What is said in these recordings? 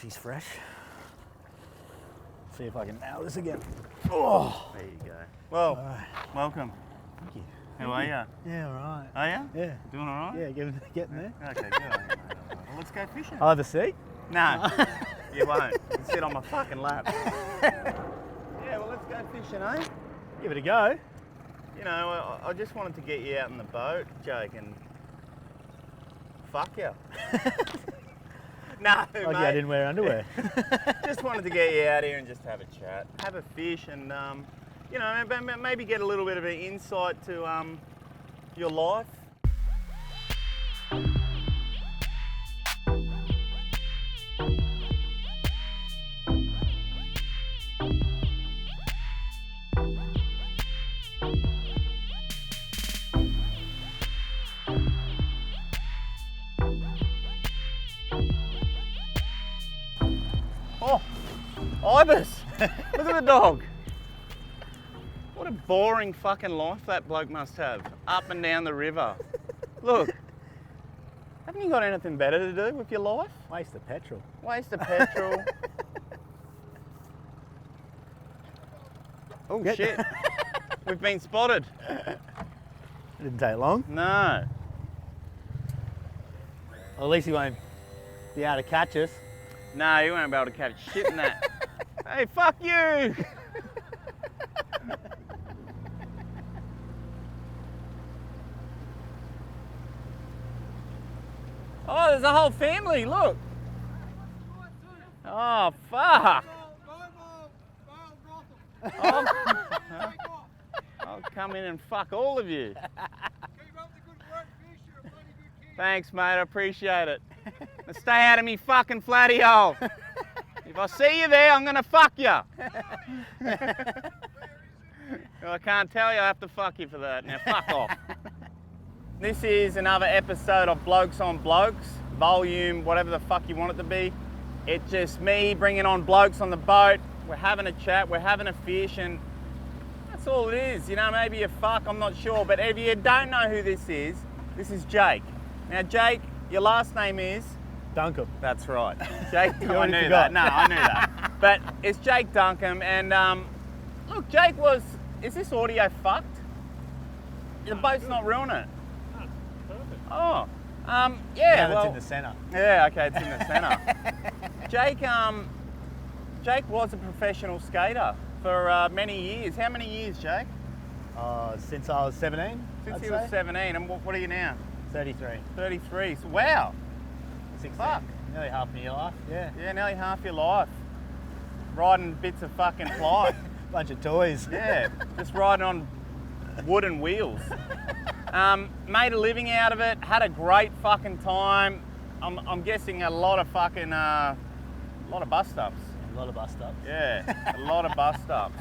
She's fresh. See if I can nail this again. Oh, there you go. Well, welcome. thank you. How are you? Yeah, all right. Are you? Yeah. Doing all right? Yeah, getting there. Okay, good. Well, let's go fishing. I'll have a seat. No, you won't. You sit on my fucking lap. Yeah, well, let's go fishing, eh? Give it a go. You know, I just wanted to get you out in the boat, Jake, and fuck you. No, Like mate. I didn't wear underwear. Just wanted to get you out here and just have a chat, have a fish, and you know, maybe get a little bit of an insight to your life. Oh, Ibis! Look at the dog. What a boring fucking life that bloke must have. Up and down the river. Look, haven't you got anything better to do with your life? Waste of petrol. Waste of petrol. Oh shit, we've been spotted. It didn't take long. No. Well, at least he won't be able to catch us. No, you won't be able to catch shit in that. Hey, fuck you! Oh, there's a whole family, look. Oh, fuck. I'll come in and fuck all of you. Thanks, mate, I appreciate it. Now stay out of me fucking flatty hole. If I see you there, I'm gonna fuck you. I can't tell you, I have to fuck you for that. Now fuck off. This is another episode of Blokes on Blokes, volume, whatever the fuck you want it to be. It's just me bringing on blokes on the boat. We're having a chat, we're having a fish, and that's all it is. You know, maybe you fuck, I'm not sure. But if you don't know who this is Jake. Now, Jake, your last name is? Duncombe. That's right. Jake, You I already knew forgot. that. No, I knew that. But it's Jake Duncombe, and look, Jake is this audio fucked? The boat's not ruining it. Oh, yeah, Now well, it's in the centre. yeah, okay, it's in the centre. Jake was a professional skater for many years. How many years, Jake? Since I was 17. Since I'd he was say. 17, and what are you now? 33. 33, so wow. 16. Fuck. Nearly half of your life. Yeah. Yeah, nearly half your life. Riding bits of fucking fly. Bunch of toys. Yeah, just riding on wooden wheels. Made a living out of it, had a great fucking time. I'm guessing a lot of fucking, a lot of bus stops. A lot of bus stops. Yeah, a lot of bus stops.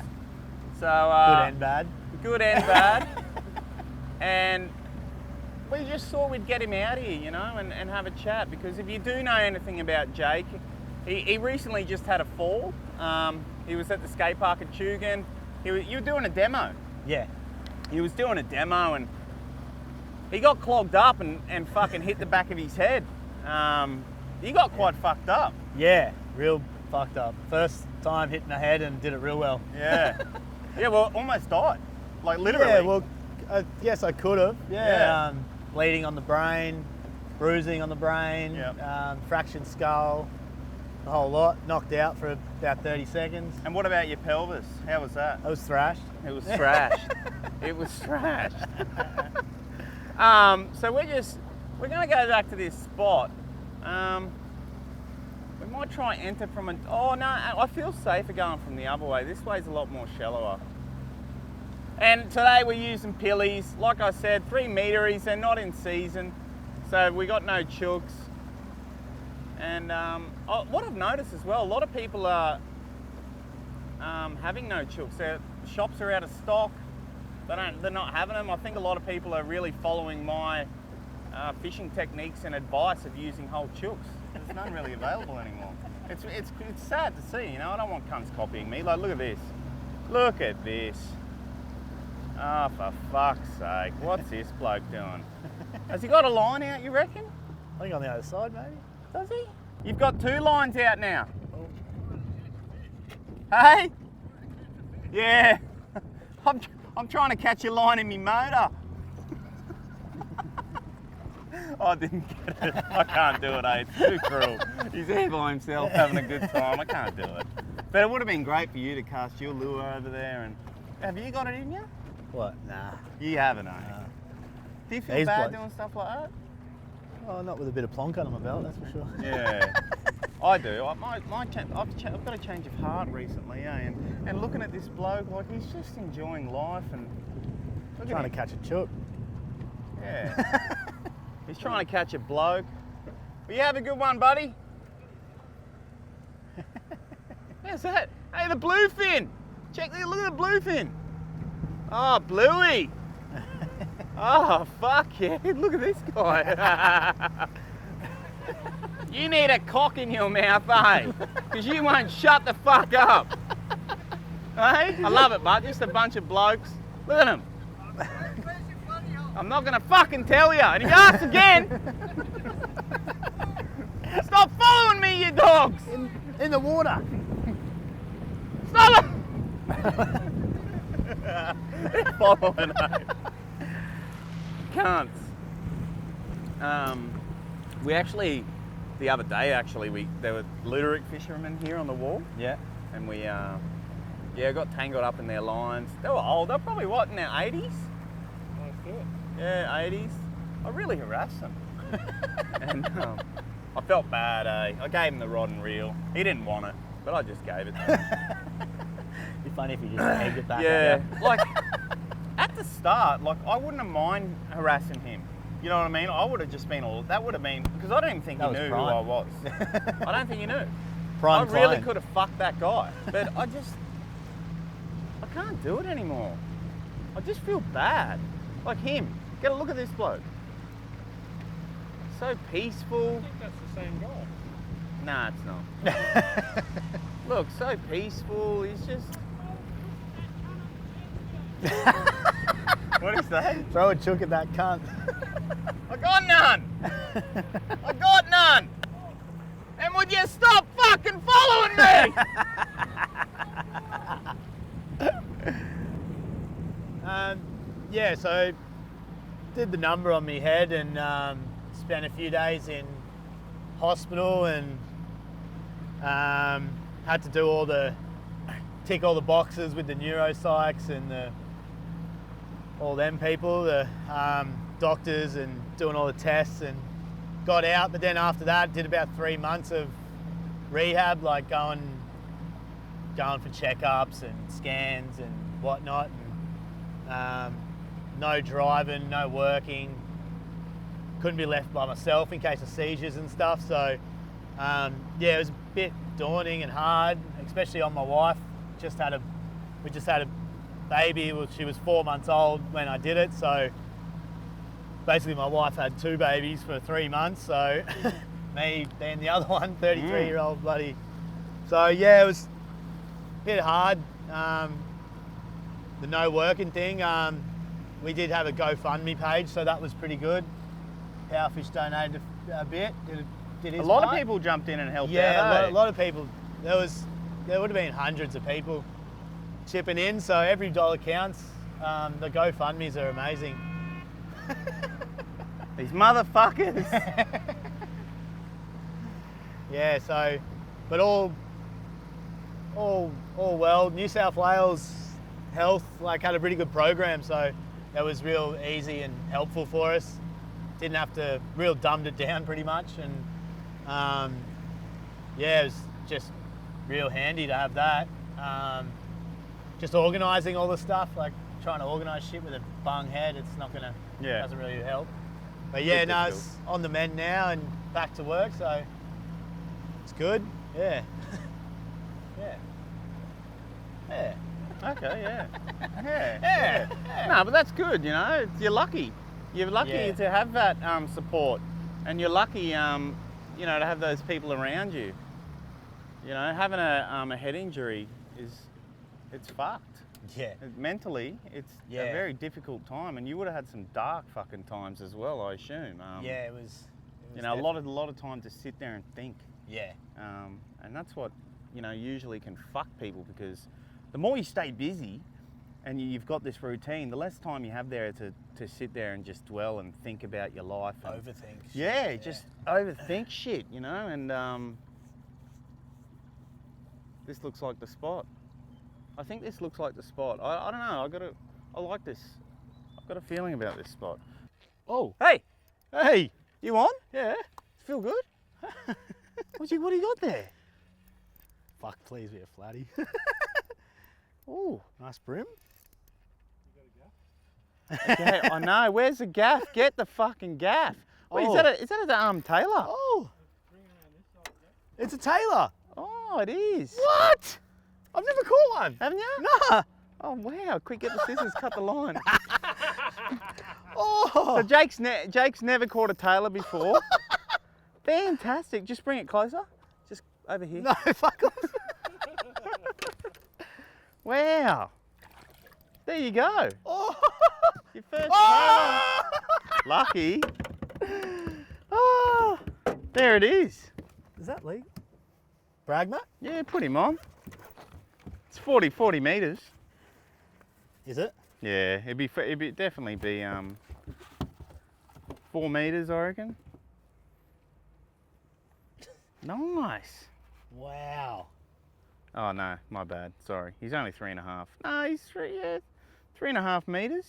So, Good and bad. Good and bad. And we just thought we'd get him out here, you know, and have a chat, because if you do know anything about Jake, he recently just had a fall. He was at the skate park at Tugan. You were doing a demo. Yeah. He was doing a demo and he got clogged up and fucking hit the back of his head. He got quite fucked up. Yeah. Real fucked up. First time hitting the head and did it real well. Yeah. Yeah, well, almost died. Like literally. Yeah, well, I guess I could have. Yeah. Bleeding on the brain, bruising on the brain, Yep. fractured skull, the whole lot. Knocked out for about 30 seconds. And what about your pelvis? How was that? I was thrashed. It was thrashed. It was thrashed. So we're going to go back to this spot. We might try and enter from oh no, I feel safer going from the other way. This way's a lot more shallower. And today we're using pillies. Like I said, 3 meteries, they're not in season. So we got no chooks. And what I've noticed as well, a lot of people are having no chooks. Their shops are out of stock. They're not having them. I think a lot of people are really following my fishing techniques and advice of using whole chooks. There's none really available anymore. It's sad to see, you know. I don't want cunts copying me. Like, look at this. Look at this. Oh, for fuck's sake. What's this bloke doing? Has he got a line out, you reckon? I think on the other side, maybe. Does he? You've got 2 lines out now. Hey? Yeah. I'm trying to catch your line in me motor. I didn't get it. I can't do it, eh? It's too cruel. He's there by himself having a good time. I can't do it. But it would have been great for you to cast your lure over there. And have you got it in you? What? Nah. You haven't, eh? Do you feel These bad blokes. doing stuff like that? Oh, not with a bit of plonk under my belt, that's for sure. Yeah, I do. I've got a change of heart recently, eh? And looking at this bloke, like he's just enjoying life and look Trying at to catch a chook. Yeah. He's trying to catch a bloke. Well, you have a good one, buddy. How's that? Hey, the bluefin. Look at the bluefin. Oh, Bluey. Oh, fuck yeah. Look at this guy. You need a cock in your mouth, eh? Because you won't shut the fuck up. Hey? I love it, bud. Just a bunch of blokes. Look at them. I'm not going to fucking tell you. And if you ask again, stop following me, you dogs. In the water. Stop it. They're following us. Cunts. We actually, the other day there were Luteric fishermen here on the wall. Yeah. And we, got tangled up in their lines. They were old. They're probably what, in their 80s? Yeah, 80s. I really harassed them. And I felt bad, eh? I gave him the rod and reel. He didn't want it, but I just gave it to him. It'd be funny if you just egged it back. Yeah, like at the start, like I wouldn't have mind harassing him. You know what I mean? I would have just been that would have been, because I don't even think he knew who I was. I don't think he knew. Prime I really client. could have fucked that guy, but I can't do it anymore. I just feel bad. Like him. Get a look at this bloke. So peaceful. I think that's the same guy. Nah, it's not. Look, so peaceful. He's just. What is that? Throw a chook at that cunt. I got none. I got none. And would you stop fucking following me? Yeah, so did the number on my head and spent a few days in hospital and had to do tick all the boxes with the neuropsychs and all them people, the doctors, and doing all the tests, and got out. But then after that, did about 3 months of rehab, like going for checkups and scans and whatnot. And, no driving, no working. Couldn't be left by myself in case of seizures and stuff. So yeah, it was a bit daunting and hard, especially on my wife. We just had a baby. Well, she was 4 months old when I did it. So basically my wife had 2 babies for 3 months. So me being the other one, 33-year-old bloody. So yeah, it was a bit hard. The no working thing. We did have a GoFundMe page, so that was pretty good. Powerfish donated a bit. Did his A lot part. of people jumped in and helped Yeah, out. a lot of people. There would have been hundreds of people chipping in, so every dollar counts. The GoFundMes are amazing. These motherfuckers. Yeah, so, but all well. New South Wales Health had a pretty good program, so that was real easy and helpful for us. Didn't have to, real dumbed it down pretty much, and yeah, it was just real handy to have that. Just organising all the stuff, like trying to organise shit with a bung head, it's not gonna, doesn't really help. But yeah, no, it's on the mend now and back to work, so it's good. Yeah. Yeah. Yeah. Okay, yeah. Yeah. No, but that's good, you know. You're lucky. You're lucky to have that support, and you're lucky, you know, to have those people around you. You know, having a head injury it's fucked. Yeah. Mentally, it's a very difficult time, and you would have had some dark fucking times as well, I assume. Yeah, it was you know, a lot of time to sit there and think. Yeah. And that's what, usually can fuck people, because the more you stay busy and you've got this routine, the less time you have there to sit there and just dwell and think about your life. And, Overthink. yeah, just overthink shit, and this looks like the spot. I think this looks like the spot. I don't know, I like this. I've got a feeling about this spot. Oh. Hey, Hey. you on? Yeah. Feel good? What do you got there? Fuck, please be a flatty. Oh, Nice brim. okay, I know. Where's the gaff? Get the fucking gaff. Wait, Oh. is that a Taylor? Oh. It's a Taylor. Oh, it is. What? I've never caught one. Haven't you? Nah. Oh wow! Quick, get the scissors, cut the line. Oh. So Jake's never caught a Taylor before. Fantastic. Just bring it closer. Just over here. No, fuck off. Wow. There you go. Oh. Your first Taylor. Oh. Lucky. Oh, there it is. Is that legal? Bragma? Yeah, put him on. It's 40 metres. Is it? Yeah, it'd definitely be 4 metres, I reckon. Nice. Wow. Oh no, my bad. Sorry. He's only 3.5. No, he's 3.5 metres.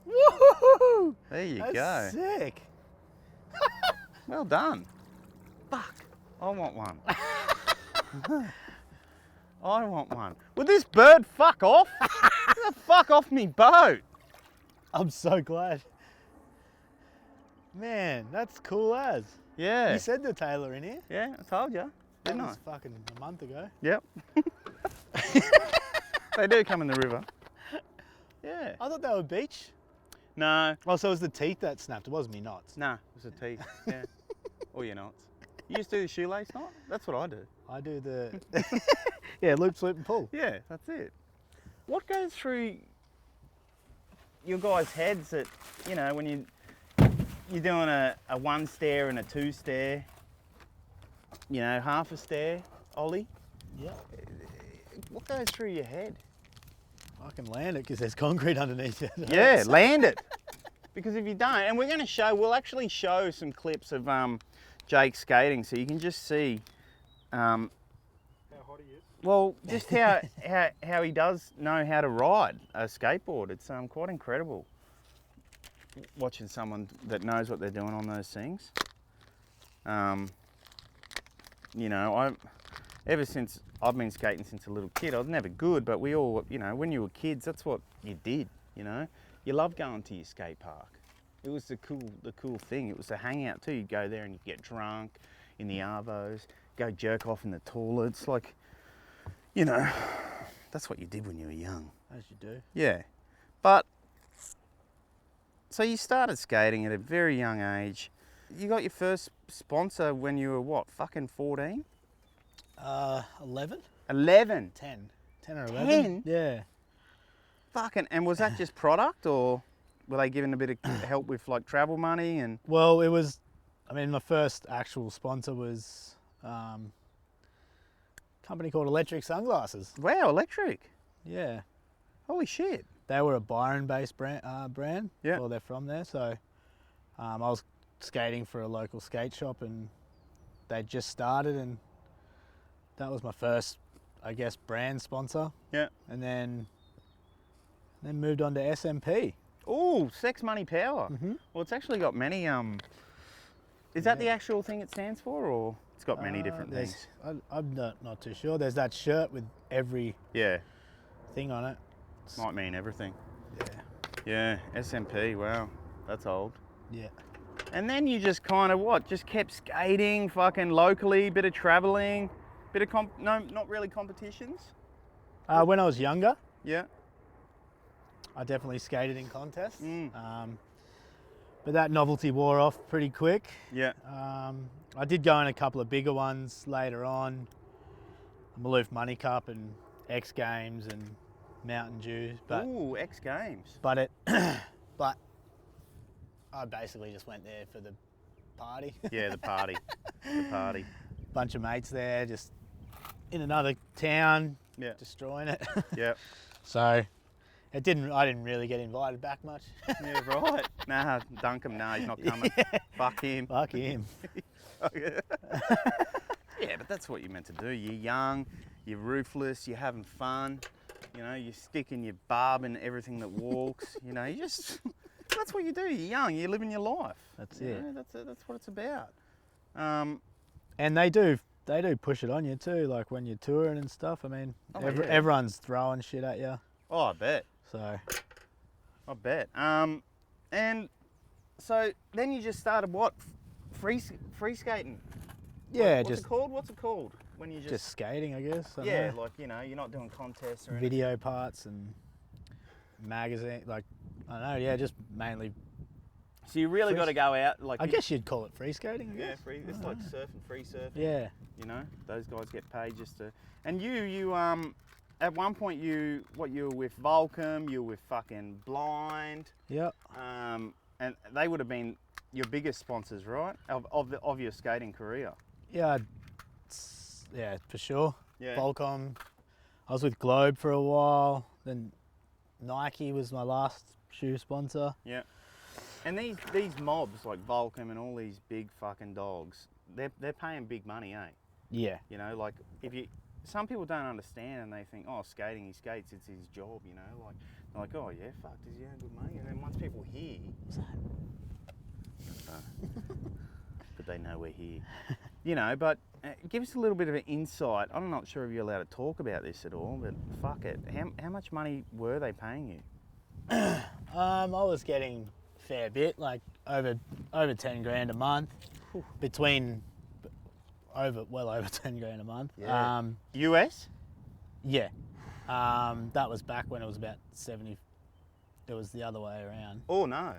Woohoo! There you That's go. sick. Well done. Fuck. I want one. I want one. Will this bird fuck off? Get the fuck off me boat. I'm so glad. Man, that's cool as. Yeah. You said the Taylor in here. Yeah, I told you. That Didn't I? was fucking a month ago. Yep. They do come in the river. Yeah. I thought they were beach. No. Oh, so it was the teeth that snapped. It wasn't me knots. No, it was a teeth. Yeah. Or your knots. You used to do the shoelace knot? That's what I do. I do the yeah, loop, slip, and pull. Yeah, that's it. What goes through your guys' heads that, when you're doing a 1 stair and a 2 stair, half a stair, ollie? Yeah. What goes through your head? I can land it because there's concrete underneath it. Yeah, land it. Because if you don't, and we'll actually show some clips of Jake skating, so you can just see How hot he is. well, just how he does know how to ride a skateboard. It's quite incredible watching someone that knows what they're doing on those things. Ever since I've been skating since a little kid, I was never good, but we all, when you were kids, that's what you did, You loved going to your skate park. It was the cool thing. It was a hangout too. You'd go there and you'd get drunk in the arvos, go jerk off in the toilets, that's what you did when you were young. As you do. Yeah, but, so you started skating at a very young age. You got your first sponsor when you were what, fucking 14? 11? 11? 10. 10 or 11? 10? Yeah. Fucking, and was that just product, or were they giving a bit of help with like travel money and? Well, it was, my first actual sponsor was a company called Electric Sunglasses. Wow, Electric. Yeah. Holy shit. They were a Byron-based brand. Yeah. Well, they're from there. So I was skating for a local skate shop and they just started, and that was my first, brand sponsor. Yeah. And then moved on to SMP. Ooh, Sex Money Power. Mhm. Well, it's actually got many, is that the actual thing it stands for, or it's got many different things? I'm not too sure. There's that shirt with every Yeah, thing on it. might mean everything. Yeah. Yeah, SMP, wow, that's old. Yeah. And then you just kind of just kept skating, fucking locally, bit of traveling, bit of no, not really competitions. When I was younger, Yeah. I definitely skated in contests. Mm. But that novelty wore off pretty quick. Yeah. I did go in a couple of bigger ones later on. Maloof Money Cup and X Games and Mountain Dew. But Ooh, X Games. but I basically just went there for the party. Yeah, the party. The party. Bunch of mates there, just in another town, Yeah. destroying it. Yeah. So I didn't really get invited back much. Yeah, right. Nah, Duncombe, no, he's not coming. Yeah. Fuck him. Fuck him. Yeah, but that's what you're meant to do. You're young, you're ruthless, you're having fun. You know, you're sticking your barb in everything that walks. You know, you just, that's what you do. You're young, you're living your life. That's You it. know, that's what it's about. And they do push it on you too, like when you're touring and stuff. I mean, Oh, yeah. everyone's throwing shit at you. Oh, I bet. So I bet. And so then you just started what? Free skating? yeah, What's just it called? What's it called? When you just skating, I guess. I don't yeah, know. like, you know, you're not doing contests or anything. Video parts and magazine, like I don't know. Yeah, just mainly. So you really Free- got to go out, like. I guess you'd call it free skating. I Yeah, guess. free. It's like surfing, free surfing. Yeah. You know, those guys get paid just to. And you at one point you were with Duncombe, you were with fucking Blind, Yep. and they would have been your biggest sponsors, right? Of your skating career. Yeah. Yeah, for sure. Yeah. Volcom. I was with Globe for a while. Then Nike was my last shoe sponsor. Yeah. And these mobs like Volcom and all these big fucking dogs, they're paying big money, eh? Yeah. You know, like some people don't understand and they think, oh, skating, he skates, it's his job, you know, like they're like, oh yeah, fuck, does he earn good money? And then once people hear, but they know we're here, you know. But give us a little bit of an insight. I'm not sure if you're allowed to talk about this at all, but fuck it, how much money were they paying you? I was getting a fair bit, like over 10 grand a month, between well over 10 grand a month. Yeah. US? Yeah. That was back when it was about 70. It was the other way around. Oh no.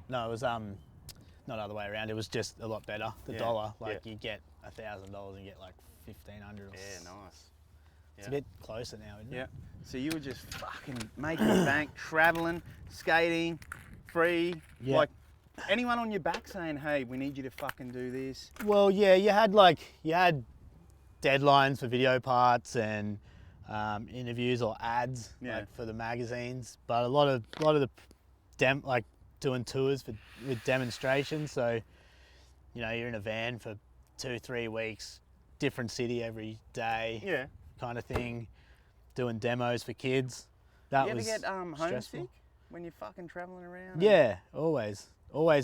No, it was not other way around. It was just a lot better. The Yeah, dollar, like yeah. you get $1,000 and get like 1,500. Yeah, nice. It's a bit closer now, isn't it? Yeah. So you were just fucking making bank, traveling, skating, free. Yeah. Like anyone on your back saying, hey, we need you to fucking do this. Well, yeah, you had deadlines for video parts and interviews or ads Yeah. like for the magazines, but a lot of the doing tours with demonstrations. So, you know, you're in a van for 2-3 weeks, different city every day, Yeah. kind of thing, doing demos for kids. That You ever was get stressful. homesick when you're fucking traveling around? Yeah, always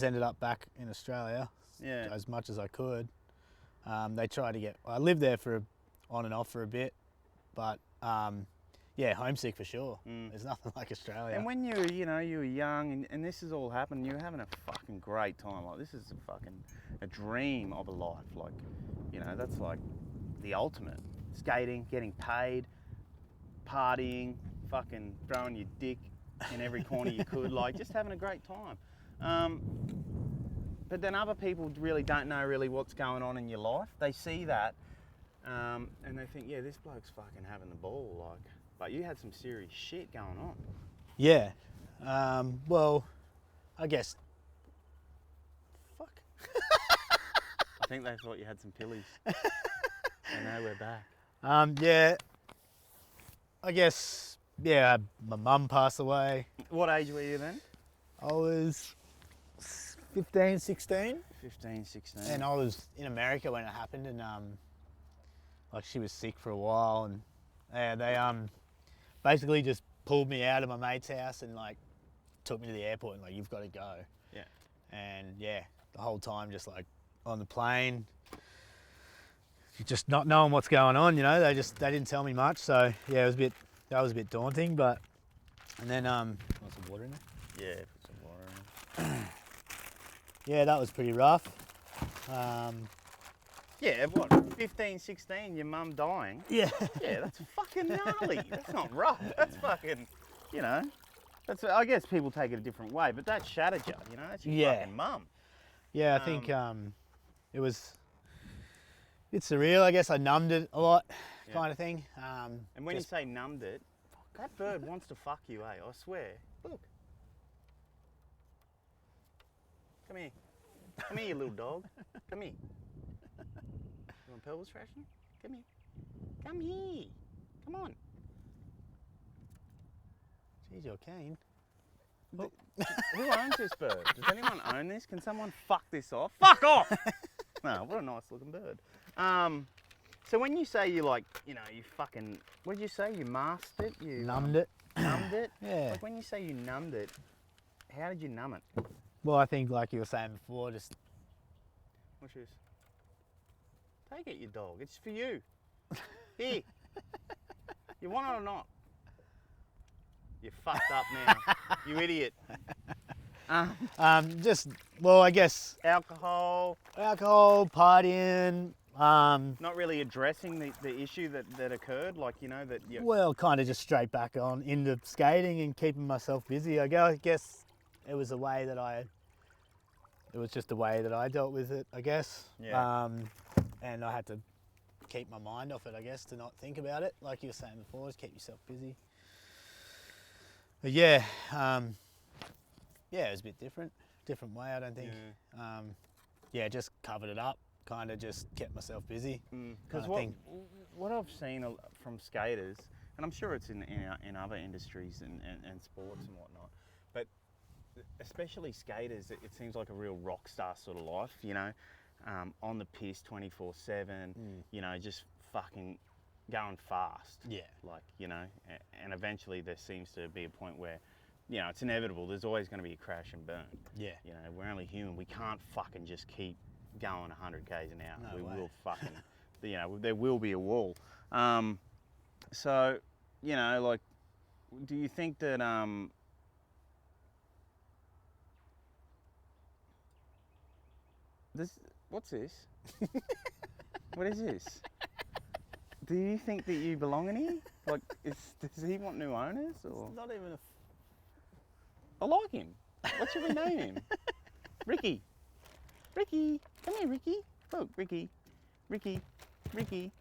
ended up back in Australia. Yeah. As much as I could. They tried to get. I lived there on and off for a bit, but yeah, homesick for sure. There's nothing like Australia. And when you were young and this has all happened, you were having a fucking great time. Like this is a dream of a life. Like, you know, that's like the ultimate. Skating, getting paid, partying, fucking throwing your dick in every corner you could, like just having a great time. But then other people really don't know really what's going on in your life. They see that and they think, yeah, this bloke's fucking having the ball, like. But you had some serious shit going on. Yeah. Well, I guess. Fuck. I think they thought you had some pillies. And now we're back. Yeah. I guess. Yeah. My mum passed away. What age were you then? I was 15, 16. 15, 16. And I was in America when it happened, and like she was sick for a while, and yeah, they basically just pulled me out of my mate's house and like took me to the airport and like, you've got to go. Yeah. And yeah, the whole time just like on the plane, just not knowing what's going on, you know. They didn't tell me much, so yeah, that was a bit daunting, but and then want some water in there? Yeah, put some water in. Yeah, that was pretty rough. Yeah, what, 15, 16, your mum dying? Yeah. Yeah, that's fucking gnarly. That's not rough. That's fucking, you know, I guess people take it a different way, but that shattered you, you know, that's your fucking mum. Yeah, I think it was a bit surreal. I guess I numbed it a lot, kind of thing. And when you say numbed it, that bird wants to fuck you, eh? I swear. Look. Come here. Come here, you little dog. Come here. You want pelvis thrashing? Come here. Come here. Come on. Jeez, you're keen. Who owns this bird? Does anyone own this? Can someone fuck this off? Fuck off! No, what a nice looking bird. So when you say you like, you know, you fucking, what did you say? You masked it? You Numbed it. Numbed it? Yeah. Like when you say you numbed it, how did you numb it? Well, I think like you were saying before, just What's yours? Take it, you dog. It's for you. Here. You want it or not? You're fucked up now. You idiot. just, well, I guess Alcohol. partying, Not really addressing the issue that occurred, like, you know, that you... well, kind of just straight back on into skating and keeping myself busy. I guess it was a way that it was just the way that I dealt with it, I guess. Yeah. And I had to keep my mind off it, I guess, to not think about it. Like you were saying before, just keep yourself busy. But yeah, it was a bit different way, I don't think. Yeah, just covered it up, kind of just kept myself busy. Because what I've seen from skaters, and I'm sure it's in other industries and sports and whatnot, but especially skaters, it seems like a real rock star sort of life, you know, on the piss 24/7, you know, just fucking going fast. Yeah. Like, you know, and eventually there seems to be a point where, you know, it's inevitable. There's always going to be a crash and burn. Yeah. You know, we're only human. We can't fucking just keep going 100 k's an hour. No way. Will fucking, you know, there will be a wall. So, you know, like, do you think that what's this? What is this? Do you think that you belong in here? Like, does he want new owners or? It's not even a. I like him. What should we name him? Ricky. Ricky. Come here, Ricky. Look, Ricky. Ricky. Ricky.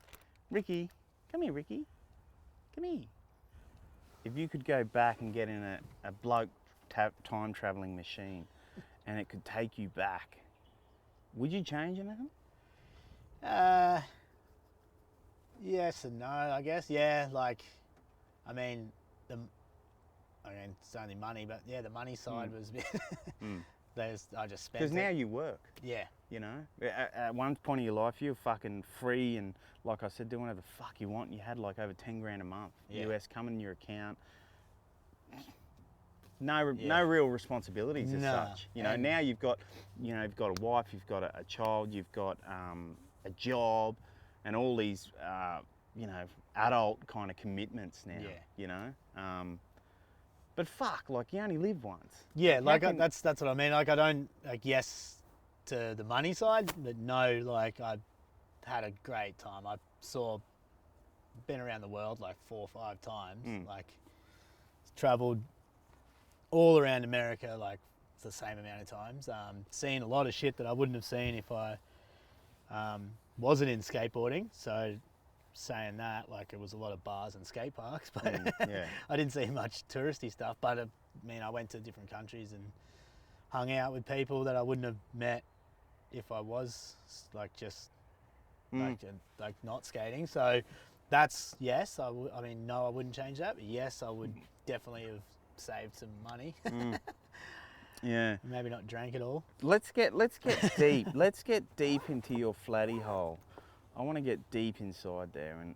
Ricky. Come here, Ricky. Come here. If you could go back and get in a bloke time traveling machine and it could take you back, would you change anything? Yes and no, I guess. Yeah, like, I mean, it's only money, but yeah, the money side was a bit. I just spent. Because now you work. Yeah. You know, at one point in your life, you were fucking free and, like I said, doing whatever the fuck you want. You had like over 10 grand a month, US coming in your account. No real responsibilities as such. You know, now you've got a wife, you've got a child, you've got a job, and all these, you know, adult kind of commitments now. Yeah. You know, but fuck, like you only live once. Yeah, like that's what I mean. Like I don't yes to the money side, but no, like I had a great time. I been around the world like 4 or 5 times. Like travelled all around America, like the same amount of times. Seen a lot of shit that I wouldn't have seen if I wasn't in skateboarding. So saying that, like it was a lot of bars and skate parks, but I didn't see much touristy stuff. But I mean, I went to different countries and hung out with people that I wouldn't have met if I was like just like not skating. So that's yes. I mean, no, I wouldn't change that. But yes, I would definitely have saved some money. Yeah. Maybe not drank it all. Let's get deep. Let's get deep into your flatty hole. I want to get deep inside there. And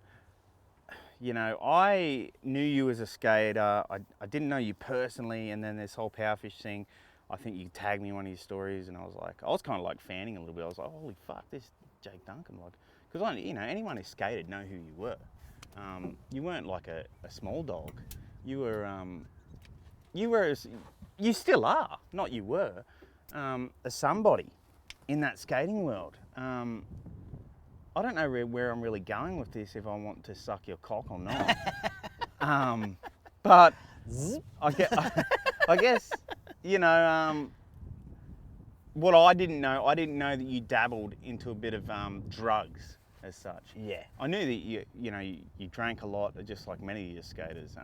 you know, I knew you as a skater. I didn't know you personally, and then this whole powerfish thing. I think you tagged me in one of your stories, and I was kind of like fanning a little bit. I was like, holy fuck, this Jake Duncombe, like, because you know, anyone who skated know who you were. You weren't like a small dog. You still are, not you were, a somebody in that skating world. I don't know where I'm really going with this, if I want to suck your cock or not. But I guess, you know, what I didn't know that you dabbled into a bit of drugs as such. Yeah. I knew that you drank a lot, just like many of your skaters.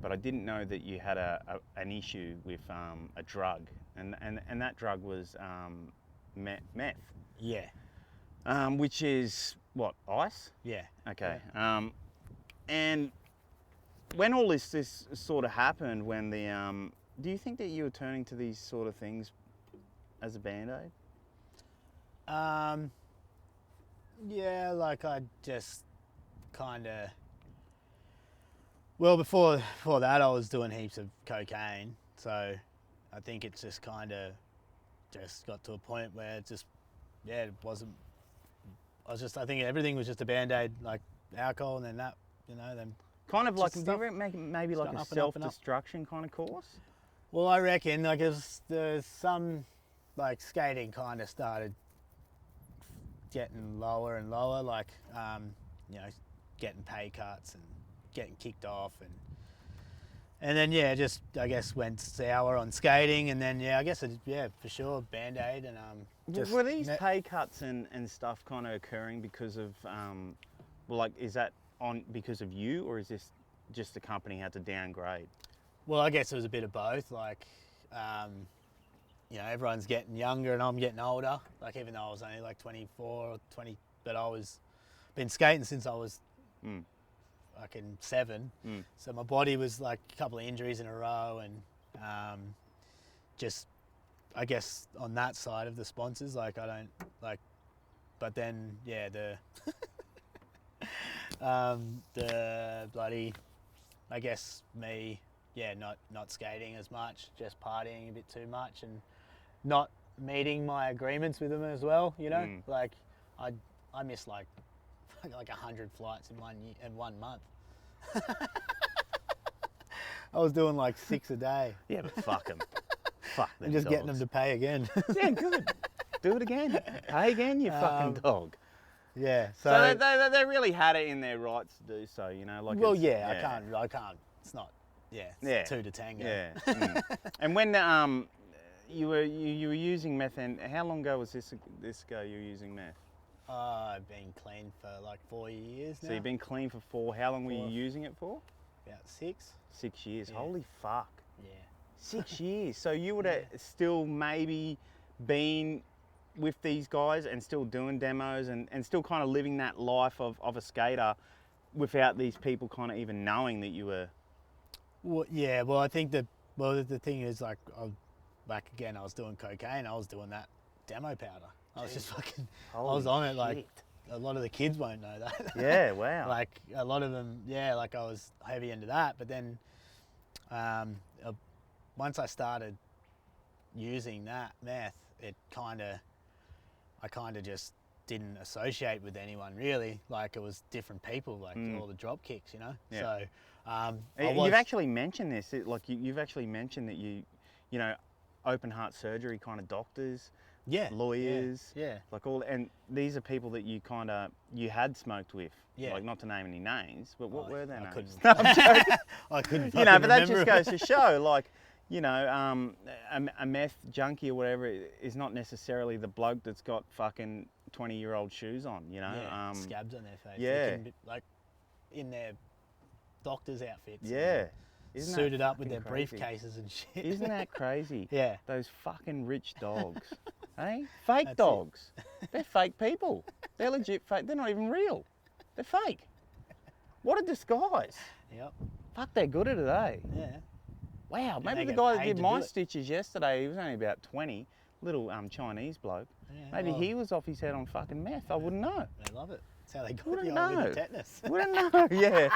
But I didn't know that you had an issue with a drug, and that drug was meth, Yeah. which is what, ice? Yeah. Okay. And when all this sort of happened, when do you think that you were turning to these sort of things as a band-aid? Yeah, like I just kind of. Well, before that, I was doing heaps of cocaine, so I think it's just kind of just got to a point where it just, yeah, it wasn't. I think everything was just a band-aid, like alcohol, and then that, then. Kind of like, Just do you make maybe like a up and up and up. self-destruction kind of course? Well, I reckon like there's some like skating kind of started getting lower and lower, like getting pay cuts and getting kicked off, and then yeah, just I guess went sour on skating, and then yeah, I guess for sure Band-Aid and just were these pay cuts and stuff kind of occurring because of is that because of you, or is this just the company had to downgrade? Well, I guess it was a bit of both. Like, everyone's getting younger and I'm getting older. Like, even though I was only like 24 or 20, but been skating since I was fucking 7. So my body was like a couple of injuries in a row, and just, I guess on that side of the sponsors, like I don't like, but then yeah, the bloody, I guess me, yeah, not skating as much, just partying a bit too much, and not meeting my agreements with them as well. Like I missed like 100 flights in 1 month. I was doing like 6 a day. Yeah, but fuck them. Fuck them. And just getting them to pay again. Yeah, good. Do it again. Pay again, you fucking dog. Yeah. So they really had it in their rights to do so, Like well, yeah, I can't. It's not. Yeah. It's 2 to tango. Yeah. And when you were using meth, and how long ago was this ago you were using meth? I've been clean for like 4 years now. So you've been clean for 4. How long were you using it for? About 6. 6 years. Yeah. Holy fuck. Yeah. 6 years. So you would have still maybe been with these guys and still doing demos and still kind of living that life of a skater without these people kind of even knowing that you were... Well, yeah, well, I think the thing is, like, back again, I was doing cocaine, I was doing that demo powder. I was just fucking, I was on it, like, a lot of the kids won't know that. Yeah, wow. Like, a lot of them, yeah, like, I was heavy into that, but then once I started using that meth, I kind of just didn't associate with anyone really. Like, it was different people, like all the drop kicks, Yeah. So you've actually mentioned this, you've actually mentioned that you open heart surgery kind of doctors, lawyers, yeah, like all, and these are people that you had smoked with, Yeah. like, not to name any names, but what were their names? couldn't. No, I'm joking. I couldn't. But that just remember. goes to show, like, a meth junkie or whatever is not necessarily the bloke that's got fucking 20-year-old shoes on, Yeah, scabs on their face. Yeah. Looking like in their doctor's outfits. Yeah. Isn't that Suited up with their fucking crazy? briefcases and shit. Isn't that crazy? Yeah. Those fucking rich dogs. Hey? Fake That's dogs. They're fake people. They're legit fake. They're not even real. They're fake. What a disguise. Yep. Fuck, they're good at it, eh? Yeah. Wow, And maybe they the get guy that paid did to my do it. stitches yesterday, he was only about 20, little Chinese bloke. Yeah, Maybe well, he was off his head on fucking meth. I wouldn't know. They love it. That's how they got Wouldn't the old liver know. tetanus. Wouldn't know, yeah.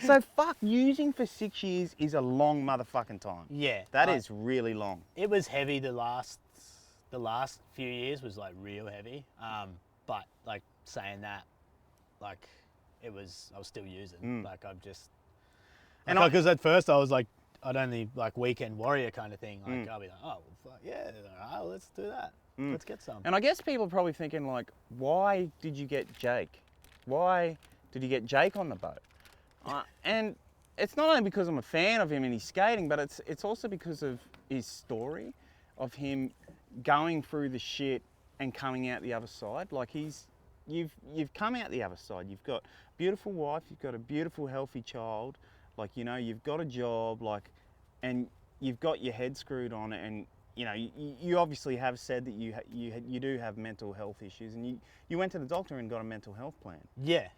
So fuck, using for 6 years is a long motherfucking time. Yeah. That is really long. It was heavy the last few years was like real heavy. But like saying that, like I was still using. Like I've just, And because at first I was like, I'd only like weekend warrior kind of thing. Like I'll be like, oh well, fuck, yeah, all right, let's do that. Let's get some. And I guess people are probably thinking, like, why did you get Jake? Why did you get Jake on the boat? And it's not only because I'm a fan of him and his skating, but it's also because of his story of him going through the shit and coming out the other side. Like, you've come out the other side. You've got a beautiful wife, you've got a beautiful, healthy child. Like, you've got a job, like, and you've got your head screwed on it, and you know, you obviously have said that you do have mental health issues, and you went to the doctor and got a mental health plan. Yeah.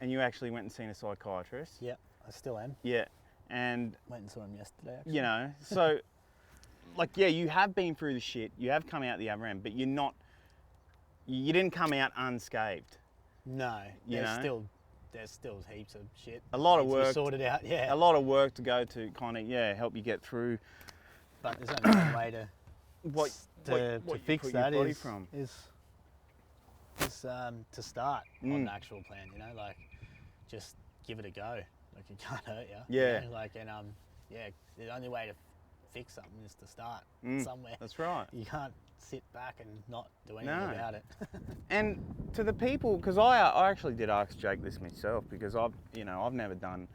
And you actually went and seen a psychiatrist. Yeah, I still am. Yeah, and Went and saw him yesterday, actually. you know, so like, yeah, you have been through the shit. You have come out the other end, but you didn't come out unscathed. No, You know? there's still heaps of shit. A lot of needs to be work. sorted out. Yeah. A lot of work to go to kind of help you get through. But there's only one way to What to you fix put your that body is from. to start on the actual plan. You know, like just give it a go. Like it can't hurt you. Yeah. You know? Like the only way to fix something is to start somewhere. That's right. You can't sit back and not do anything about it. And to the people, because I actually did ask Jake this myself, because I've never done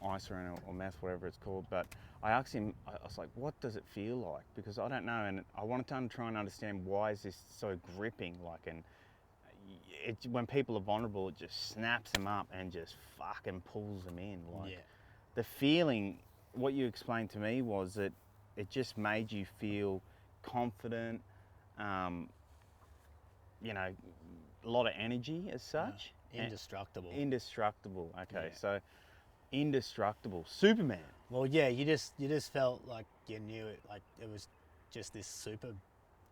Icerin or meth, whatever it's called, but I asked him, I was like, what does it feel like? Because I don't know, and I wanted to try and understand why is this so gripping, like, and when people are vulnerable, it just snaps them up and just fucking pulls them in. Like, the feeling, what you explained to me was that it just made you feel confident, you know, a lot of energy as such. Indestructible. Indestructible. Okay, so indestructible. Superman. Well, yeah, you just felt like you knew it, like it was just this super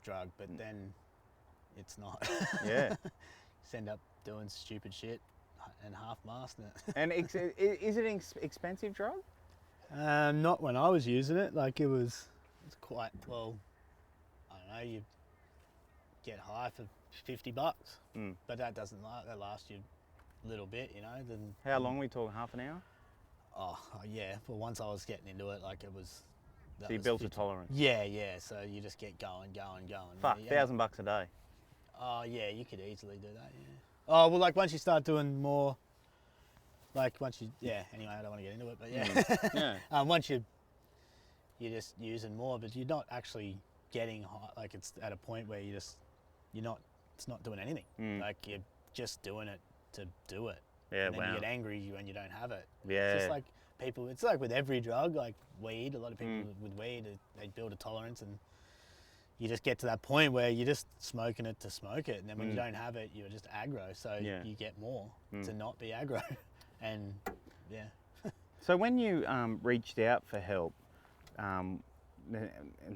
drug, but then it's not. Yeah. Just end up doing stupid shit and half-masting it. And is it an expensive drug? Not when I was using it. Like it's quite, well, I don't know, you get high for $50, but that doesn't last. That lasts you a little bit, you know. Then How long were we talking? Half an hour? Oh yeah. Well, once I was getting into it, like it was. So you built a tolerance. Yeah. So you just get going. Fuck, $1,000 a day. Oh yeah, you could easily do that. Yeah. Oh well, like once you start doing more. Like once you, anyway, I don't want to get into it, but yeah. Once you're just using more, but you're not actually getting high, like it's at a point where it's not doing anything. Like you're just doing it to do it. Yeah, and then you get angry when you don't have it. Yeah. It's just like it's like with every drug, like weed, a lot of people with weed, they build a tolerance and you just get to that point where you're just smoking it to smoke it. And then when you don't have it, you're just aggro. So you get more to not be aggro. And So when you reached out for help, and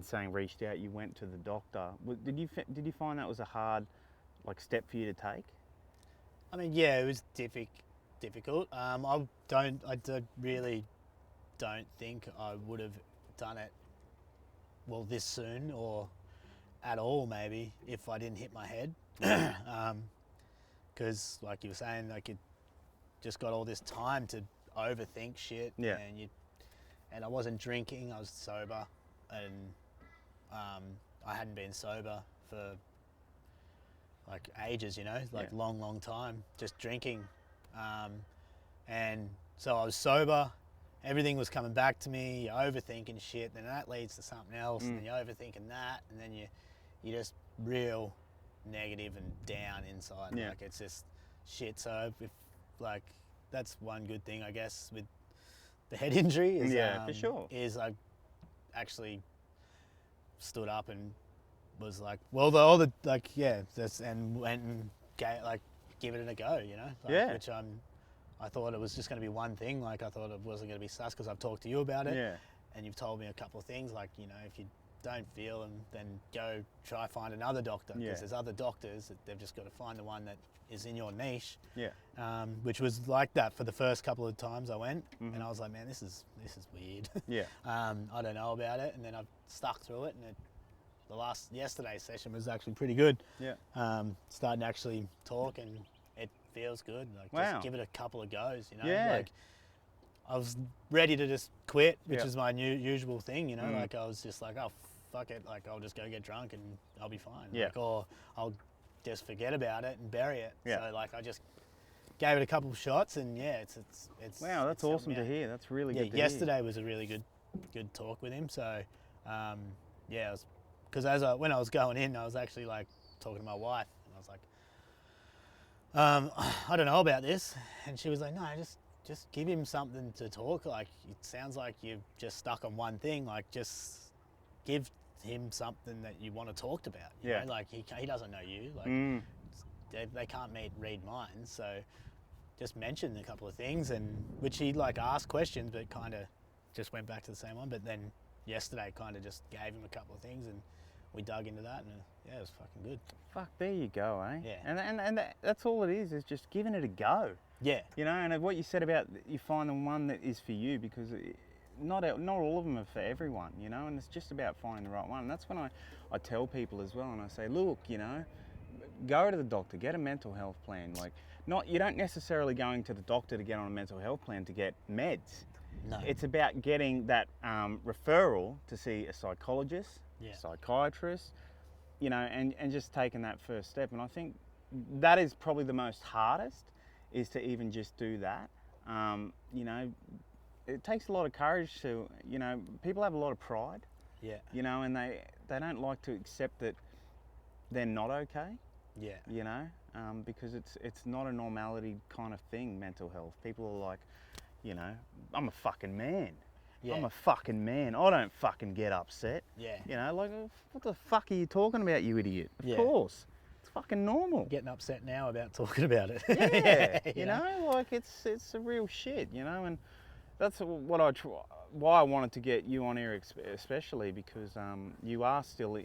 saying reached out, you went to the doctor. Did you find that was a hard step for you to take? I mean, yeah, it was difficult. I really don't think I would have done it this soon or at all maybe if I didn't hit my head. Because like you were saying, like it just got all this time to overthink shit. Yeah. And I wasn't drinking, I was sober, and I hadn't been sober for like ages, you know, like long time, just drinking. And so I was sober, everything was coming back to me, you're overthinking shit, then that leads to something else, and then you're overthinking that, and then you're just real negative and down inside. Yeah. Like it's just shit. So if like that's one good thing I guess with the head injury is for sure. Is I actually stood up and was like, well, and went and give it a go, you know. Which I thought it was just going to be one thing. Like I thought it wasn't going to be sus because I've talked to you about it. Yeah. And you've told me a couple of things like, you know, if you don't feel them, then go try find another doctor because there's other doctors. They've just got to find the one that is in your niche. Yeah. Which was like that for the first couple of times I went, and I was like, man, this is weird. Yeah. I don't know about it, and then I've stuck through it, and yesterday's session was actually pretty good. Yeah. Starting to actually talk, and it feels good. Like just give it a couple of goes, you know. Yeah. Like I was ready to just quit, which is my usual thing, you know. Like I was just like, oh fuck it, like I'll just go get drunk and I'll be fine. Yeah. Like, or I'll just forget about it and bury it. Yeah. So like I just gave it a couple of shots, and it's wow, that's awesome to hear. That's really good to yesterday was a really good talk with him. So because when I was going in, I was actually like talking to my wife, and I was like, I don't know about this, and she was like, no, just give him something to talk. Like it sounds like you've just stuck on one thing. Like just give him something that you want to talk about. You Yeah. know? Like he doesn't know you. Like they can't read minds, so just mention a couple of things, and which he like asked questions, but kind of just went back to the same one. But then yesterday, kind of just gave him a couple of things, and we dug into that, and yeah, it was fucking good. Fuck, there you go, eh? Yeah. And that's all it is just giving it a go. Yeah. You know, and what you said about you find the one that is for you, because not all of them are for everyone, you know, and it's just about finding the right one. And that's when I tell people as well, and I say, look, you know, go to the doctor, get a mental health plan. Like, you don't necessarily going to the doctor to get on a mental health plan to get meds. No. It's about getting that referral to see a psychologist, Yeah. psychiatrist, you know, and just taking that first step. And I think that is probably the most hardest, is to even just do that. You know, it takes a lot of courage to, you know, people have a lot of pride, Yeah. you know, and they don't like to accept that they're not okay, Yeah. you know, because it's not a normality kind of thing, mental health. People are like, you know, I'm a fucking man. Yeah. I'm a fucking man. I don't fucking get upset. Yeah. You know, like, what the fuck are you talking about, you idiot? Of Yeah. course. It's fucking normal. Getting upset now about talking about it. Yeah, you know, like it's a real shit, you know, and that's what why I wanted to get you on here, especially because you are still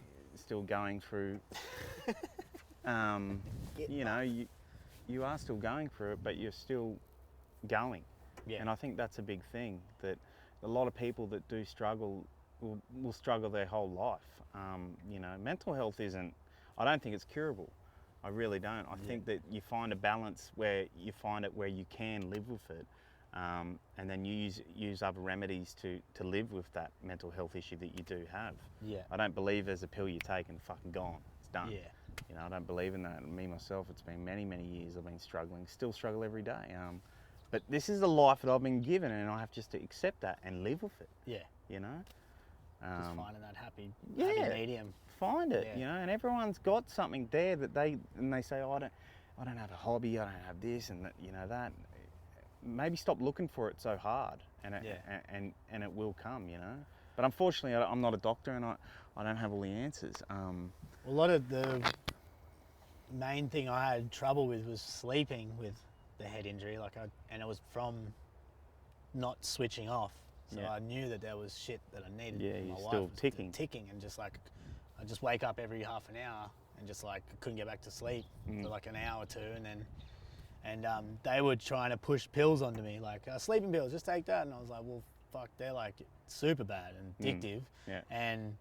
going through, you know, you are still going through it, but you're still going. Yeah. And I think that's a big thing, that a lot of people that do struggle will struggle their whole life. You know, mental health I don't think it's curable. I really don't. I think that you find a balance where you find it where you can live with it, and then you use other remedies to live with that mental health issue that you do have. Yeah. I don't believe there's a pill you take and fucking gone. It's done. Yeah. You know, I don't believe in that. And me myself, it's been many, many years I've been struggling, still struggle every day. But this is the life that I've been given, and I have just to accept that and live with it. Yeah. You know. Just finding that happy medium. Find it, Yeah. you know, and everyone's got something there that they say, oh, I don't have a hobby, I don't have this and that, you know, that. Maybe stop looking for it so hard, and it will come, you know. But unfortunately, I'm not a doctor, and I don't have all the answers. A lot of the main thing I had trouble with was sleeping with the head injury, and it was from not switching off. So Yeah. I knew that there was shit that I needed. Yeah, for my you're wife. still It was ticking. ticking, and just like I just wake up every half an hour and just like couldn't get back to sleep for like an hour or two, and they were trying to push pills onto me, like sleeping pills, just take that, and I was like, well, fuck, they're like super bad and addictive, Yeah. and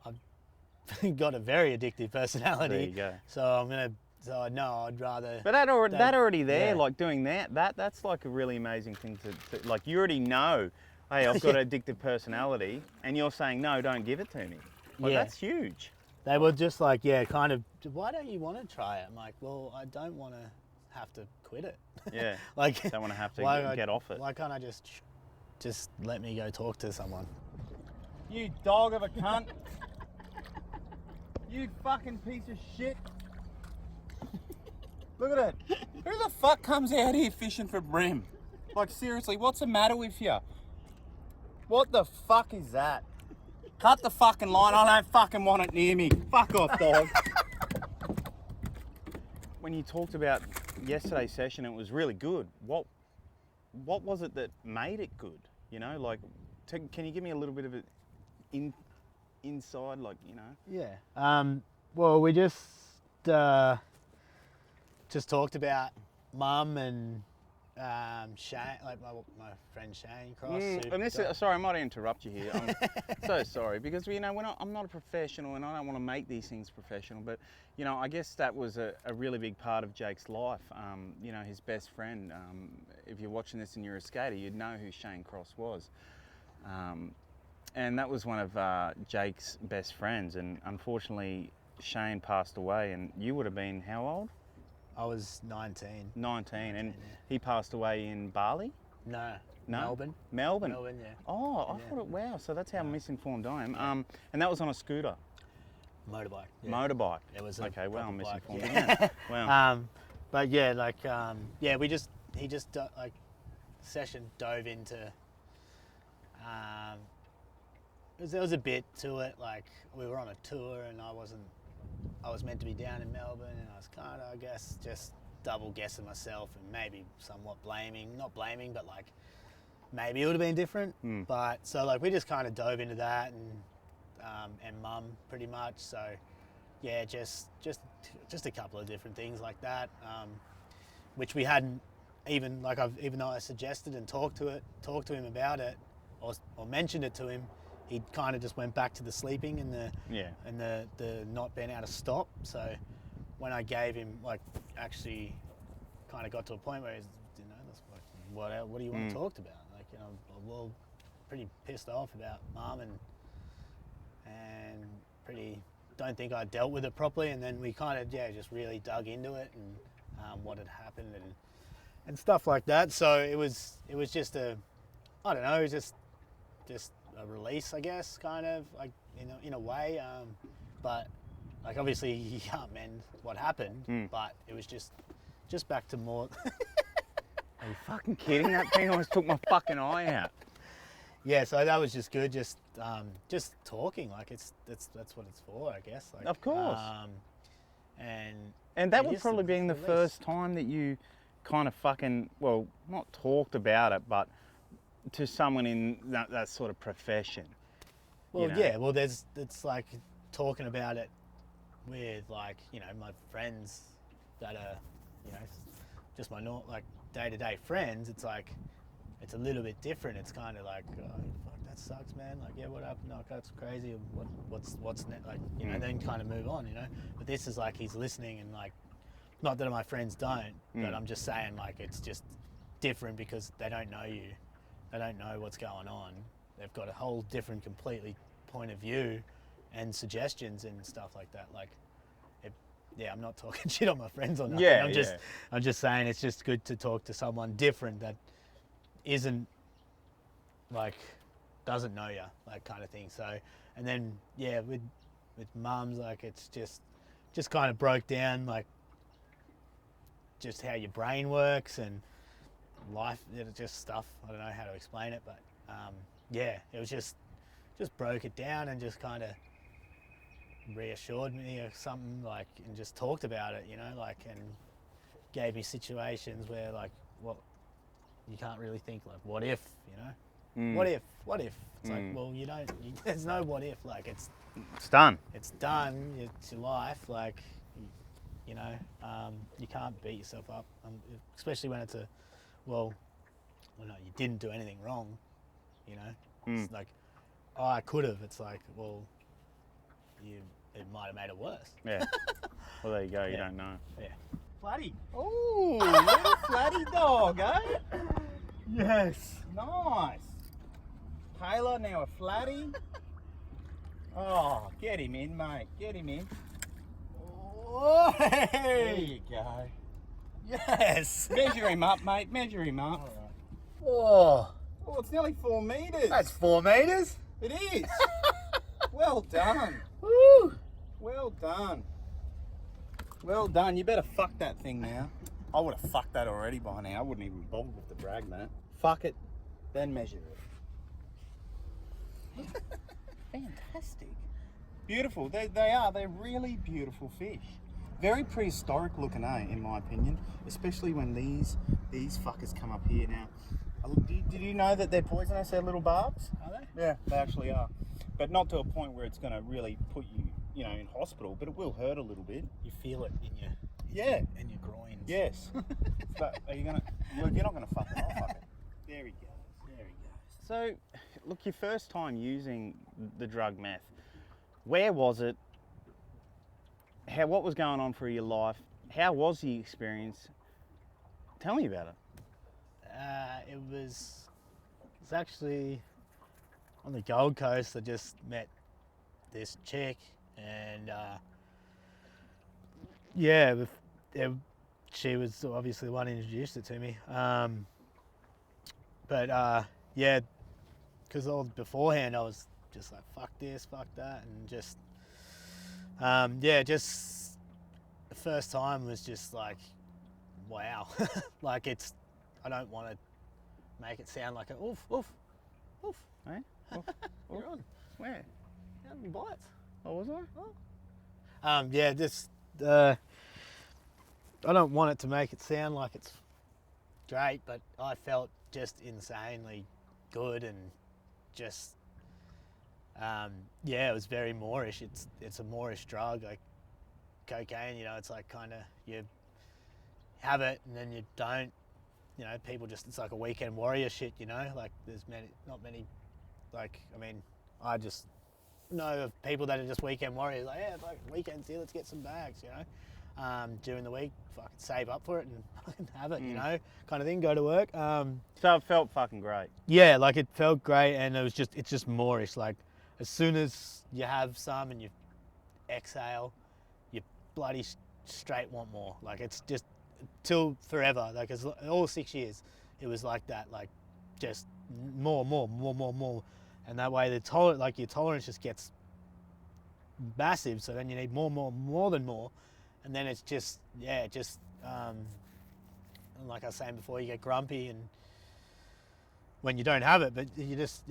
I've got a very addictive personality. There you go. So no, I'd rather. But that already there, yeah. like doing that's like a really amazing thing to like, you already know, hey, I've got an addictive personality, and you're saying, no, don't give it to me. Like, Yeah. that's huge. They were just like, yeah, kind of, why don't you want to try it? I'm like, well, I don't want to have to quit it. Yeah. Like, Don't want to have to get off it. Why can't I just let me go talk to someone? You dog of a cunt. You fucking piece of shit. Look at it. Who the fuck comes out here fishing for brim? Like, seriously, what's the matter with you? What the fuck is that? Cut the fucking line. I don't fucking want it near me. Fuck off, dog. When you talked about yesterday's session, it was really good. What was it that made it good? You know, like, can you give me a little bit of it inside, like, you know? Yeah. Well, we just talked about Mum and Shane, like my friend Shane Cross. And this is, sorry, I might interrupt you here. I'm so sorry, because, you know, I'm not a professional, and I don't want to make these things professional, but, you know, I guess that was a really big part of Jake's life. You know, his best friend, if you're watching this and you're a skater, you'd know who Shane Cross was. And that was one of Jake's best friends, and unfortunately Shane passed away, and you would have been how old? I was 19. 19, and yeah. he passed away in Bali? No. No? Melbourne. Melbourne? Melbourne, yeah. Oh, I thought it, wow, so that's how misinformed I am. And that was on a scooter? Motorbike. Yeah. Motorbike? It was a okay, well, I'm proper bike, misinformed yeah. again. Wow. But yeah, like, yeah, he just like, session dove into there was a bit to it. Like we were on a tour, and I was meant to be down in Melbourne, and I was kind of, I guess, just double guessing myself, and maybe somewhat not blaming, but like maybe it would have been different. But so like we just kind of dove into that, and Mum pretty much. So yeah, just a couple of different things like that, which we hadn't even even though I suggested and talked to him about it, or mentioned it to him, he kind of just went back to the sleeping and the not being able to stop. So when I gave him, like, actually kind of got to a point where he's, you know, that's like, what do you want to talk about? Like, you know, well, pretty pissed off about Mum and pretty don't think I dealt with it properly. And then we kind of just really dug into it and what had happened and stuff like that. So it was just a, I don't know, it was just a release, I guess, kind of, like, in a way. But like, obviously you can't mend what happened, but it was just back to more. Are you fucking kidding? That thing almost took my fucking eye out. Yeah, so that was just good. Just talking, like that's what it's for, I guess. Like, of course. And that would probably be the first time that you kind of fucking, well, not talked about it, but to someone in that sort of profession. Well, you know? yeah, well, it's like talking about it with, like, you know, my friends that are, you know, just my like day-to-day friends. It's like, it's a little bit different. It's kind of like, oh, fuck, that sucks, man. Like, yeah, what happened? Like, that's crazy. What's next? Like, you know, then kind of move on, you know. But this is like, he's listening, and like, not that my friends don't, but I'm just saying, like, it's just different because they don't know you. They don't know what's going on. They've got a whole different, completely point of view and suggestions and stuff like that. Like, I'm not talking shit on my friends or nothing. Yeah, I'm just saying it's just good to talk to someone different that isn't, like, doesn't know you, like, kind of thing. So, and then with Mum's, like, it's just kind of broke down, like, just how your brain works and life, just stuff. I don't know how to explain it, but it was just broke it down and just kind of reassured me or something, like, and just talked about it, you know, like, and gave me situations where, like, well, you can't really think, like, what if, you know, what if it's like, well, there's no what if, like, it's done, it's your life, like, you know, you can't beat yourself up, especially when it's well, no, you didn't do anything wrong, you know. It's like, oh, I could have. It's like, well, it might have made it worse. Yeah. Well, there you go. You don't know. Yeah. Flatty. Oh, little flatty dog, eh? Yes. Nice. Taylor, now a flatty. Oh, get him in, mate. Get him in. Oh, There you go. yes. Measure him up, mate. Measure him up. Oh, Oh, it's nearly 4 metres. that's 4 meters. It is. Well done. Woo. Well done. Well done. You better fuck that thing now. I would have fucked that already by now. I wouldn't even bother with the drag that. Fuck it, then measure it. Fantastic. Beautiful. They are. They're really beautiful fish. Very prehistoric looking, in my opinion. Especially when these fuckers come up here now. Did you know that they're poisonous, they're little barbs? Are they? Yeah, they actually are. But not to a point where it's going to really put you, you know, in hospital, but it will hurt a little bit. You feel it in your in your groins. Yes. But are you going to, well, you're not going to fuck it off, fuck it. There he goes, there he goes. So, look, your first time using the drug meth, where was it? What was going on through your life? How was the experience? Tell me about it. It was actually on the Gold Coast. I just met this chick, and she was obviously the one who introduced it to me. Because beforehand I was just like, fuck this, fuck that, and just just the first time was just like, wow. Like, I don't want to make it sound like a oof, oof, oof. Eh? You're on. Where? Out in Bites. Oh, was I? Yeah, just I don't want it to make it sound like it's great, but I felt just insanely good and just yeah, it was very Moorish. It's a Moorish drug, like cocaine. You know, it's like kind of you have it and then you don't. You know, people just it's like a weekend warrior shit. You know, like there's not many. Like I mean, I just know of people that are just weekend warriors. Like yeah, like weekends here, let's get some bags. You know, during the week, fucking save up for it and fucking have it. You know, kind of thing. Go to work. So it felt fucking great. Yeah, like it felt great, and it's just Moorish. Like as soon as you have some and you exhale, you bloody straight want more. Like it's just till forever. Like it's all 6 years, it was like that. Like just more, and that way your tolerance just gets massive. So then you need more than more, and then it's just and like I was saying before, you get grumpy and when you don't have it, but you just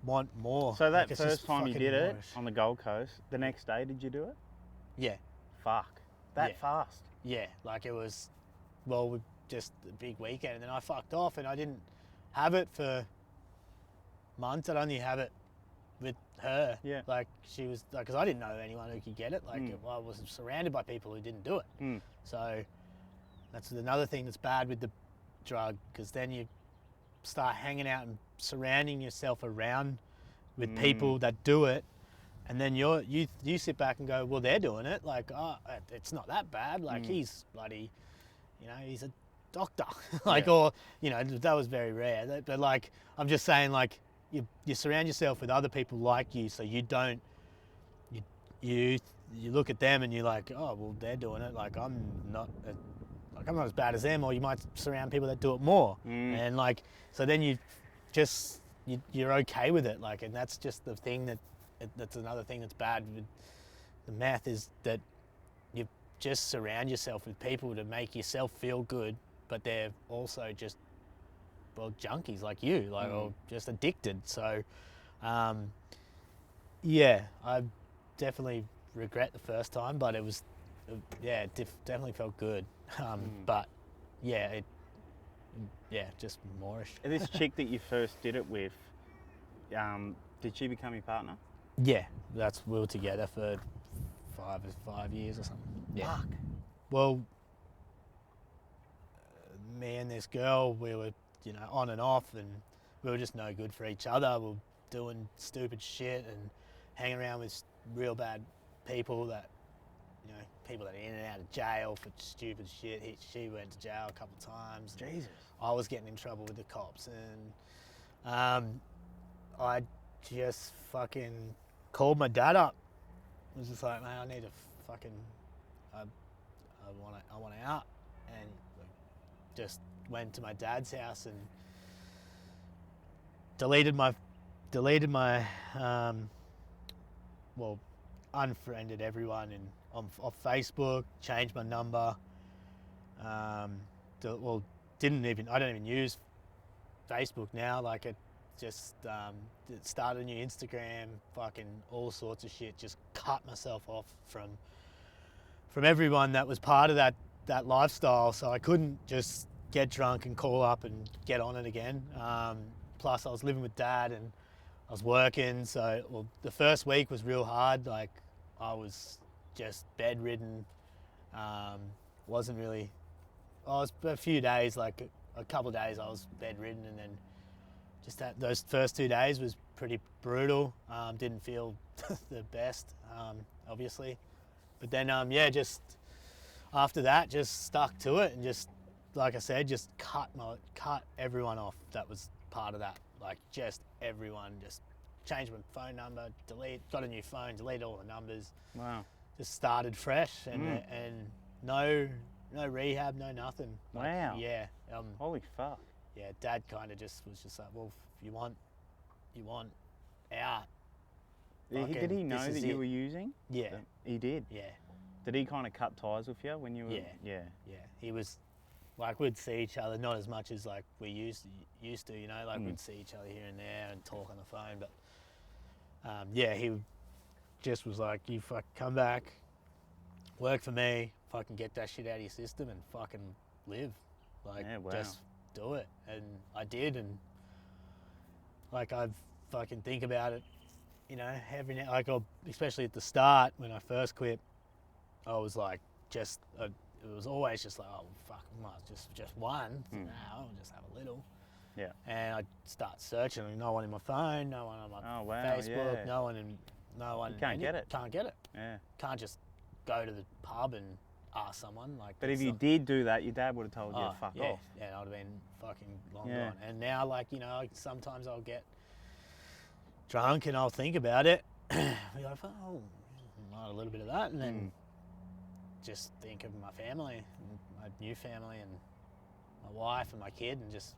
want more. So that like first time you did it Moorish. on the Gold Coast, the next day did you do it? Yeah, Fuck. That fast. yeah, like it was, well, just a big weekend, and then I fucked off, and I didn't have it for months. I'd only have it with her. Yeah. Like she was, like, because I didn't know anyone who could get it. Like I was surrounded by people who didn't do it. So that's another thing that's bad with the drug, because then you start hanging out and surrounding yourself around with people that do it, and then you sit back and go, well, they're doing it, like, oh, it's not that bad, like he's bloody, you know, he's a doctor. Like, or, you know, that was very rare, but like I'm just saying, like you surround yourself with other people like you, so you don't you look at them and you're like, oh well, they're doing it, like I'm not as bad as them. Or you might surround people that do it more, and like so then you're okay with it, like, and that's just the thing that's another thing that's bad with the meth, is that you just surround yourself with people to make yourself feel good, but they're also just, well, junkies like you, like, or just addicted. So yeah, I definitely regret the first time, but it was definitely felt good. But yeah, just Moorish. This chick that you first did it with, did she become your partner? Yeah, we were together for 5 years or something. Yeah. Fuck. Well, me and this girl, we were, you know, on and off, and we were just no good for each other. We were doing stupid shit and hanging around with real bad people that, you know, people that are in and out of jail for stupid shit. She went to jail a couple of times. Jesus. I was getting in trouble with the cops, and I just fucking called my dad up. I was just like, man, I need a fucking, I want out, and just went to my dad's house and deleted my well, unfriended everyone off Facebook, changed my number. I don't even use Facebook now. Like, it just started a new Instagram, fucking all sorts of shit. Just cut myself off from everyone that was part of that lifestyle. So I couldn't just get drunk and call up and get on it again. Plus, I was living with Dad and I was working. So, well, the first week was real hard. Like, I was just bedridden. Wasn't really. I was a few days, like a couple of days, I was bedridden, and then just those first 2 days was pretty brutal. Didn't feel the best, obviously, but then just after that, just stuck to it, and just, like I said, just cut everyone off that was part of that. Like, just everyone, just changed my phone number, got a new phone, deleted all the numbers. Wow. Just started fresh, and no rehab, no nothing. Like, wow. Yeah. Holy fuck. Yeah, Dad kind of just was just like, well, if you want out. Did he know that you were using? Yeah. He did? Yeah. Did he kind of cut ties with you when you were? Yeah. He was, like, we'd see each other, not as much as like we used to, you know, like we'd see each other here and there and talk on the phone, but yeah, he just was like, you fucking come back, work for me, fucking get that shit out of your system and fucking live. Like, Yeah, wow. just do it. And I did, and like I fucking think about it, you know, every now, like, especially at the start when I first quit, I was like, it was always just like, oh fuck, just one. No, I'll just have a little. Yeah. And I start searching, and no one in my phone, no one on my Oh, wow, Facebook, yeah. no one. You can't get it. Can't get it. Yeah. Can't just go to the pub and ask someone. Like, But if you did do that, your dad would have told you to fuck off. Yeah, I'd have been fucking long Yeah. gone. And now, like, you know, sometimes I'll get drunk and I'll think about it. Be like, oh, a little bit of that, and then just think of my family, my new family, and my wife and my kid, and just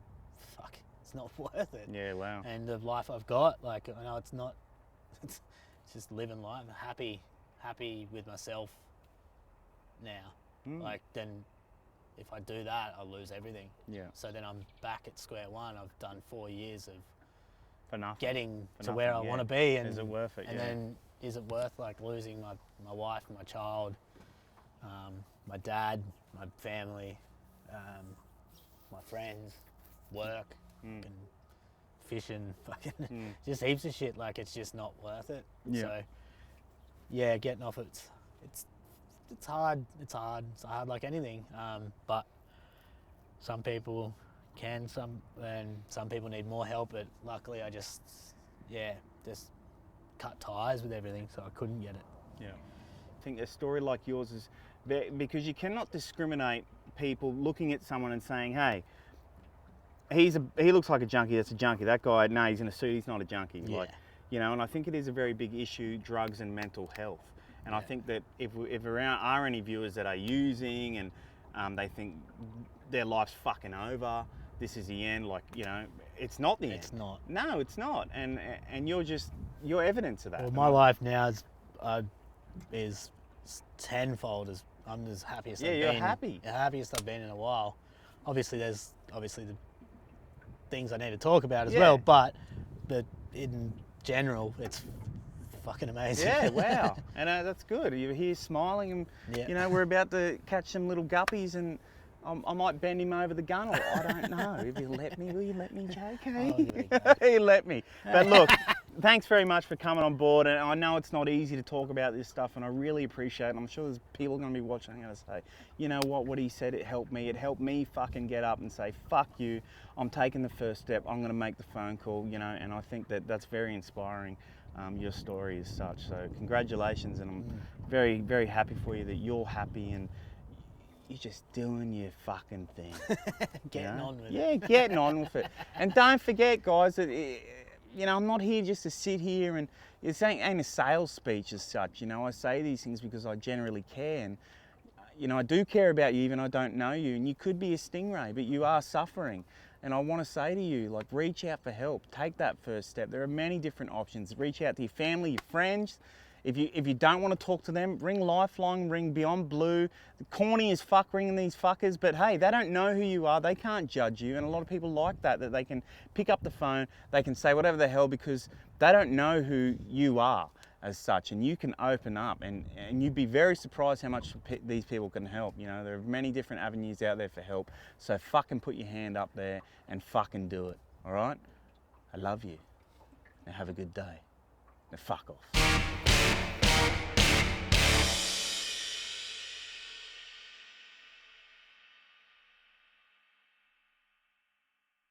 fuck, it's not worth it. Yeah, wow. And the life I've got, like, I know it's not. It's just living life, happy with myself now. Like, then if I do that, I'll lose everything. Yeah. So then I'm back at square one. I've done 4 years of For nothing. getting For to where I nothing, want to be. And is it worth it? And then is it worth, like, losing my wife and my child, my dad, my family, my friends, work, and fishing, fucking just heaps of shit. Like, it's just not worth it. Yeah. So yeah, getting off it's hard. It's hard like anything. But some people can, and some people need more help. But luckily, I just cut ties with everything, so I couldn't get it. Yeah. I think a story like yours is because you cannot discriminate people looking at someone and saying, hey, he looks like a junkie, that's a junkie. That guy, no, he's in a suit, he's not a junkie. Yeah. Like, you know, and I think it is a very big issue, drugs and mental health. And I think that if there are any viewers that are using and they think their life's fucking over, this is the end, like, you know, it's not the end. It's not. No, it's not. And you're evidence of that. Well, my life now is tenfold. I'm as happiest I've been. Yeah, you're happy. The happiest I've been in a while. Obviously, there's the things I need to talk about as well, but in general, it's fucking amazing. Yeah, wow. And that's good. You're here smiling and, you know, we're about to catch some little guppies and I might bend him over the gun, or I don't know. If you let me, will you let me, JK? Oh, You let me. But look, thanks very much for coming on board. And I know it's not easy to talk about this stuff, and I really appreciate it. And I'm sure there's people going to be watching and going to say, you know what he said, it helped me. It helped me fucking get up and say, fuck you. I'm taking the first step. I'm going to make the phone call, you know, and I think that that's very inspiring. Your story is such. So congratulations, and I'm very, very happy for you that you're happy and you're just doing your fucking thing. Getting on with it. Yeah, getting on with it. And don't forget, guys, that, you know, I'm not here just to sit here and it's ain't a sales speech as such. You know, I say these things because I generally care. And, you know, I do care about you even though I don't know you. And you could be a stingray, but you are suffering. And I want to say to you, like, reach out for help. Take that first step. There are many different options. Reach out to your family, your friends. If you don't want to talk to them, ring Lifeline, ring Beyond Blue. Corny as fuck ringing these fuckers, but hey, they don't know who you are. They can't judge you, and a lot of people like that they can pick up the phone, they can say whatever the hell because they don't know who you are as such, and you can open up, and you'd be very surprised how much these people can help. You know, there are many different avenues out there for help, so fucking put your hand up there and fucking do it, all right? I love you. Now have a good day. Now fuck off.